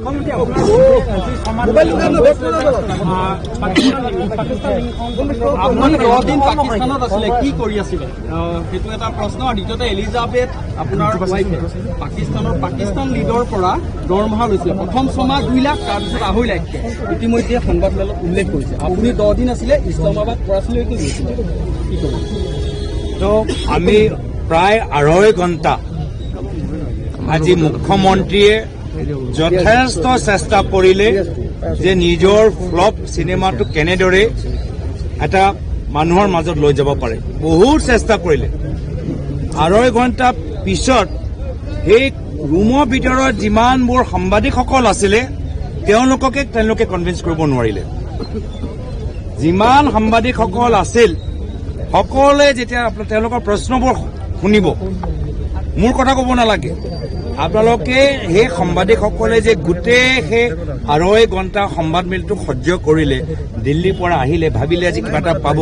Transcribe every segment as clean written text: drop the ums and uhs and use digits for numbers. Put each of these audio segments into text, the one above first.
আপুনি 10 দিন পাকিস্তানত আছিলে, কি কৰি আছিলে সেইটো এটা প্ৰশ্ন। আৰু দ্বিতীয়তে এলিজাবেথ আপোনাৰ ৱাইফে পাকিস্তান লীডৰ পৰা দৰমহা লৈছিলে। প্ৰথম 6 মাহ 2 লাখ, তাৰপিছত 2.5 লাখকে ইতিমধ্যে সংবাদমেলত উল্লেখ কৰিছে। আপুনি 10 দিন আছিলে ইছলামাবাদ কৰাচিলৈকে গৈছিলে, কি ক'ব? তো আমি প্ৰায় 2.5 ঘণ্টা আজি মুখ্যমন্ত্ৰীয়ে যথেষ্ট চেষ্টা কৰিলে যে নিজৰ ফ্লপ চিনেমাটো কেনেদৰে এটা মানুহৰ মাজত লৈ যাব পাৰে। বহুত চেষ্টা কৰিলে। 2.5 ঘণ্টা পিছত সেই ৰুমৰ ভিতৰত যিমানবোৰ সাংবাদিকসকল আছিলে তেওঁলোকে কনভিন্স কৰিব নোৱাৰিলে। যিমান সাংবাদিকসকল আছিল সকলোৱে যেতিয়া তেওঁলোকৰ প্ৰশ্নবোৰ শুনিব, মোৰ কথা ক'ব নালাগে, আপোনালোকে সেই সাংবাদিকসকলে যে গোটেই সেই 2.5 ঘণ্টা সংবাদমেলটো সহ্য কৰিলে, দিল্লীৰ পৰা আহিলে, ভাবিলে আজি কিবা এটা পাব,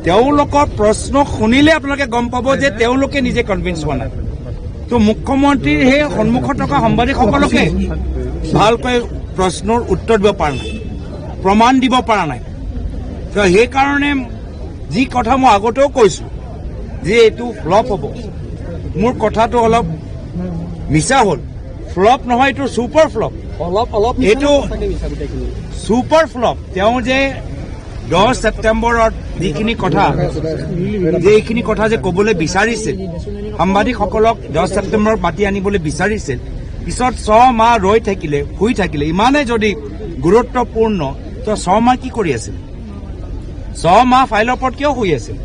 তেওঁলোকৰ প্ৰশ্ন শুনিলে আপোনালোকে গম পাব যে তেওঁলোকে নিজে কনভিন্স হোৱা নাই। তো মুখ্যমন্ত্ৰীৰ সেই সন্মুখত থকা সাংবাদিকসকলকে ভালকৈ প্ৰশ্নৰ উত্তৰ দিব পৰা নাই, প্ৰমাণ দিব পৰা নাই। তো সেইকাৰণে যি কথা মই আগতেও কৈছো যে এইটো ফ্লপ হ'ব, মোৰ কথাটো অলপ মিছা হ'ল। ফ্লপ নহয়, এইটো ছুপাৰ ফ্লপ। এইটো ছুপাৰ ফ্লপ। তেওঁ যে 10 ছেপ্টেম্বৰত যিখিনি কথা যে ক'বলৈ বিচাৰিছিল, সাংবাদিকসকলক 10 ছেপ্টেম্বৰত মাতি আনিবলৈ বিচাৰিছিল, পিছত 6 মাহ শুই থাকিলে। ইমানে যদি গুৰুত্বপূৰ্ণ, তো 6 মাহ কি কৰি আছিল? 6 মাহ ফাইলৰ ওপৰত কিয় শুই আছিল?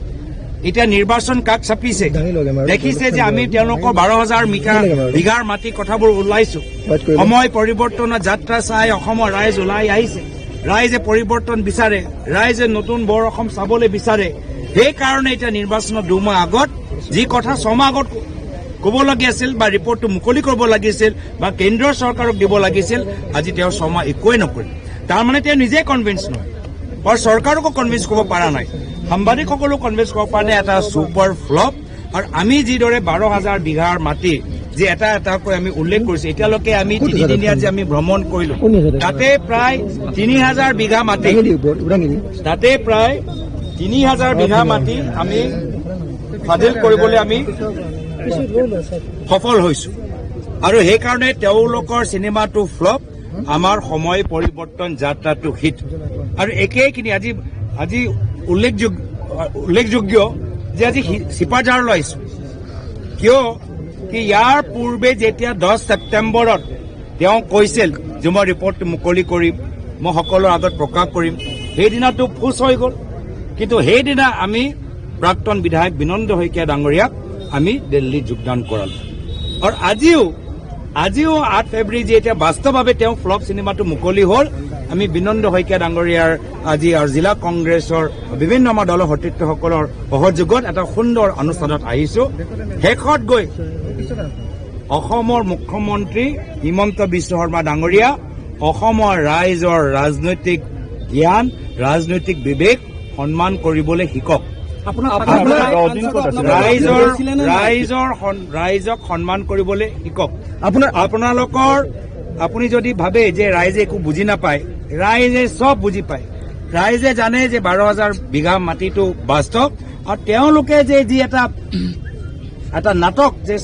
এতিয়া নিৰ্বাচন কাষ চাপিছে, দেখিছে যে আমি তেওঁলোকৰ 12,000 বিঘাৰ মাটি কথাবোৰ ওলাইছো। সময় পৰিৱৰ্তনৰ যাত্ৰা চাই অসমৰ ৰাইজ ওলাই আহিছে। ৰাইজে পৰিৱৰ্তন বিচাৰে, ৰাইজে নতুন বৰ অসম চাবলৈ বিচাৰে। সেইকাৰণে এতিয়া নিৰ্বাচনৰ 2 মাহ আগত যি কথা 6 মাহ আগত ক'ব লাগি আছিল বা ৰিপৰ্টটো মুকলি কৰিব লাগিছিল বা কেন্দ্ৰীয় চৰকাৰক দিব লাগিছিল, আজি তেওঁ 6 মাহ একোৱেই নকৰিল। তাৰমানে তেওঁ নিজে কনভিন্স নহয় আৰু চৰকাৰকো কনভিন্স কৰিব পৰা নাই, সাংবাদিকসকলো কনভিন্স কৰিব পৰা নাই। এটা ছুপাৰ ফ্লপ। আৰু আমি যিদৰে 12,000 বিঘাৰ মাটি যে এটা এটাকৈ আমি উল্লেখ কৰিছো, এতিয়ালৈকে আমি 3 দিনীয়া যে আমি ভ্ৰমণ কৰিলো, তাতে প্ৰায় 3,000 বিঘা মাটি আমি ফাদিল কৰিবলৈ আমি সফল হৈছো। আৰু সেইকাৰণে তেওঁলোকৰ চিনেমাটো ফ্লপ, আমাৰ সময় পৰিৱৰ্তন যাত্ৰাটো হিট। আৰু একেখিনি আজি উল্লেখযোগ্য যে আজি চিপাঝাৰলৈ আহিছো। কিয় কি ইয়াৰ পূৰ্বে যেতিয়া 10 ছেপ্টেম্বৰত তেওঁ কৈছিল যে মই ৰিপৰ্টটো মুকলি কৰিম, মই সকলোৰ আগত প্ৰকাশ কৰিম, সেইদিনাটো ফুচ হৈ গ'ল। কিন্তু সেইদিনা আমি প্ৰাক্তন বিধায়ক বিনন্দ শইকীয়া ডাঙৰীয়াক আমি দিল্লীত যোগদান কৰালো। আৰু আজিও 8 ফেব্ৰুৱাৰী যেতিয়া বাস্তৱভাৱে তেওঁ ফ্লপ চিনেমাটো মুকলি হ'ল, আমি বিনন্দ শইকীয়া ডাঙৰীয়াৰ আজি আৰু জিলা কংগ্ৰেছৰ বিভিন্ন আমাৰ দলৰ সতীৰ্থসকলৰ সহযোগত এটা সুন্দৰ অনুষ্ঠানত আহিছো। শেষত গৈ অসমৰ মুখ্যমন্ত্ৰী হিমন্ত বিশ্ব শৰ্মা ডাঙৰীয়া অসমৰ ৰাইজৰ ৰাজনৈতিক জ্ঞান, ৰাজনৈতিক বিবেক সন্মান কৰিবলৈ শিকক। ৰাইজক সন্মান কৰিবলৈ শিকক। আপুনি যদি ভাবে যে ৰাইজে একো বুজি নাপায়, ৰাইজে চব বুজি পায়। ৰাইজে জানে যে 12,000 বিঘা মাটিটো বাস্তৱ। আৰু তেওঁলোকে যে যি এটা নাটক যে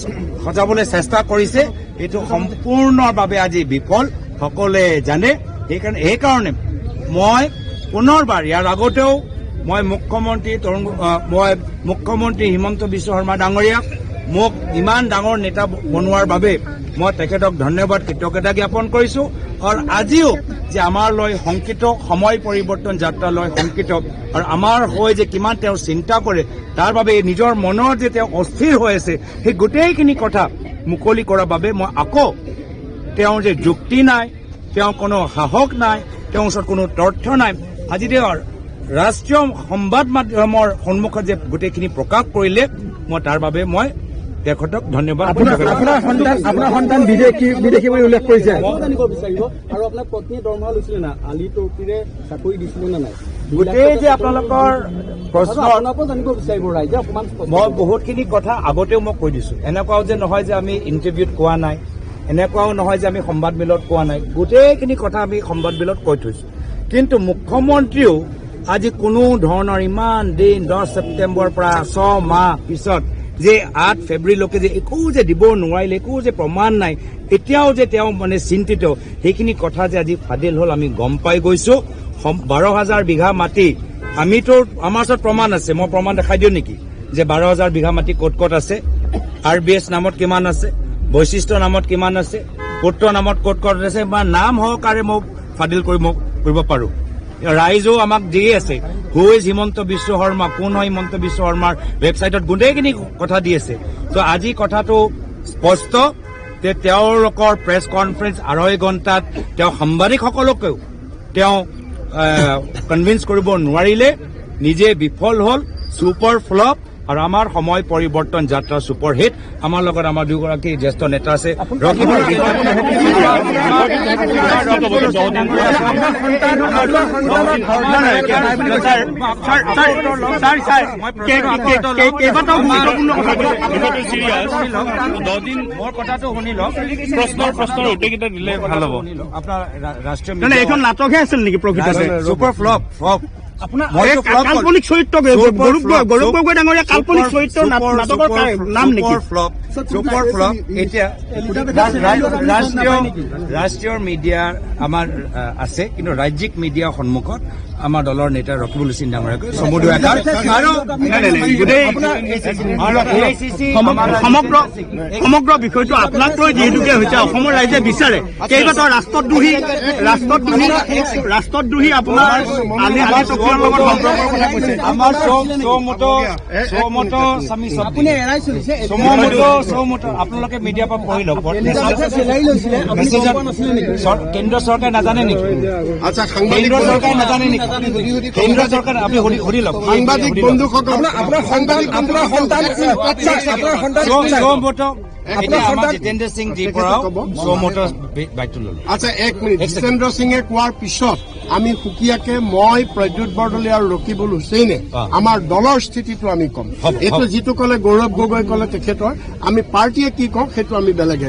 সজাবলৈ চেষ্টা কৰিছে, এইটো সম্পূৰ্ণভাৱে আজি বিফল, সকলোৱে জানে। সেইকাৰণে মই পুনৰবাৰ ইয়াৰ আগতেও মই মুখ্যমন্ত্ৰী হিমন্ত বিশ্ব শৰ্মা ডাঙৰীয়াক মোক ইমান ডাঙৰ নেতা বনোৱাৰ বাবে মই তেখেতক ধন্যবাদ, কৃতজ্ঞতা জ্ঞাপন কৰিছো। আৰু আজিও যে আমাৰ লৈ শংকিত, সময় পৰিৱৰ্তন যাত্ৰালৈ শংকিত, আৰু আমাৰ হৈ যে কিমান তেওঁ চিন্তা কৰে, তাৰ বাবে নিজৰ মনৰ যে তেওঁ অস্থিৰ হৈ আছে, সেই গোটেইখিনি কথা মুকলি কৰাৰ বাবে মই আকৌ তেওঁৰ যে যুক্তি নাই, তেওঁৰ কোনো সাহস নাই, তেওঁৰ ওচৰত কোনো তথ্য নাই, আজি তেওঁৰ ৰাষ্ট্ৰীয় সংবাদ মাধ্যমৰ সন্মুখত যে গোটেইখিনি প্ৰকাশ কৰিলে, মই তাৰ বাবে মই তেখেতক ধন্যবাদ। আপোনাৰ সন্তান বিদেশী বুলি উল্লেখ কৰিছে। মই জানিব বিচাৰিব, আৰু আপোনাৰ পত্নীয়ে দৰমহা লৈছিলে না, আলি তৌকিৰে চাকৰি দিছিলে নে নাই? গোটেই যে আপোনালোকৰ প্ৰশ্ন জানিব বিচাৰিব ৰাইজে অকমান। মই বহুতখিনি কথা আগতেও মই কৈ দিছো, এনেকুৱাও যে নহয় যে আমি ইণ্টাৰভিউত কোৱা নাই। এনেকুৱাও নহয় যে আমি সংবাদমেলত কোৱা নাই, গোটেইখিনি কথা আমি সংবাদমেলত কৈ থৈছোঁ। কিন্তু মুখ্যমন্ত্ৰীও আজি কোনো ধৰণৰ ইমান দিন 10 ছেপ্টেম্বৰৰ পৰা 6 মাহ পিছত যে 8 ফেব্ৰুৱাৰীলৈকে যে একো যে দিব নোৱাৰিলে, একো যে প্ৰমাণ নাই, এতিয়াও যে তেওঁ মানে চিন্তিত, সেইখিনি কথা যে আজি ফাদিল হ'ল আমি গম পাই গৈছো। 12,000 বিঘা মাটি আমিতো আমাৰ ওচৰত প্ৰমাণ আছে, মই প্ৰমাণ দেখাই দিওঁ নেকি যে 12,000 বিঘা মাটি ক'ত ক'ত আছে, RBS নামত কিমান আছে, বৈশিষ্ট্য নামত কিমান আছে, পুত্ৰ নামত ক'ত ক'ত আছে, বা নাম সহকাৰে মোক ফাদিল কৰিব পাৰোঁ। ৰাইজেও আমাক দিয়ে আছে, হু ইজ হিমন্ত বিশ্ব শৰ্মা, কোন হয় হিমন্ত বিশ্ব শৰ্মাৰ ৱেবছাইটত গোটেইখিনি কথা দি আছে। তো আজি কথাটো স্পষ্ট যে তেওঁলোকৰ প্ৰেছ কনফাৰেন্স 2.5 ঘণ্টাত তেওঁ সাংবাদিকসকলকেও তেওঁ কনভিন্স কৰিব নোৱাৰিলে, নিজে বিফল হ'ল, ছুপাৰ ফ্লপ। আৰু আমাৰ সময় পৰিৱৰ্তন যাত্ৰা ছুপাৰ হিট। আমাৰ লগত আমাৰ দুগৰাকী জ্যেষ্ঠ নেতা আছে। মোৰ কথাটো শুনি লওক, প্ৰশ্নৰ উত্তৰকেইটা দিলে ভাল হ'ব। আপোনাৰ ৰাষ্ট্ৰীয় এইখন নাটকহে আছিল নেকি প্ৰকৃততে? ছুপাৰ ফ্লপ কাল্পনিক চৰিত্ৰ গৌৰৱ গগৈ ডাঙৰীয়া কাল্পনিক চৰিত্ৰ নাটকৰ নাম নেকি? Super flop. এতিয়া ৰাষ্ট্ৰীয় মিডিয়া আমাৰ আছে, কিন্তু ৰাজ্যিক মিডিয়াৰ সন্মুখত আমাৰ দলৰ নেতা ৰকিবুল হুছেইন ডাঙৰীয়াকৈ চমু দুৱাকাৰ আৰু সমগ্ৰ বিষয়টো আপোনাক লৈ যিহেতুকে হৈছে, অসমৰ ৰাইজে বিচাৰে কেইবাটাও ৰাষ্ট্ৰদ্ৰোহী আপোনাৰ আলি চকীৰ লগত সম্পৰ্কৰ কথা কৈছে। আমাৰ আপোনালোকে মিডিয়াৰ পৰা পঢ়ি লওক। কেন্দ্ৰ চৰকাৰে নাজানে নেকি? কেন্দ্ৰ চৰকাৰে নাজানে নেকি? কেন্দ্ৰ চৰকাৰ আপুনি সুধি লওক। সাংবাদিক বন্ধুসকল, আপোনাৰ সন্তান এতিয়া আমাৰ জিতেন্দ্ৰ সিং জিৰ পৰাও চৌমতৰ বাইকটো ল'লো। আচ্ছা, 1 মিনিট। জিতেন্দ্ৰ সিঙে কোৱাৰ পিছত আমি সুকীয়াকে মই প্ৰদ্যুৎ বৰদলৈ আৰু ৰকিবুল হুছেইনে আমাৰ দলৰ স্থিতিটো আমি কম। এইটো যিটো ক'লে গৌৰৱ গগৈ ক'লে তেখেতৰ, আমি পাৰ্টীয়ে কি কওঁ সেইটো আমি বেলেগে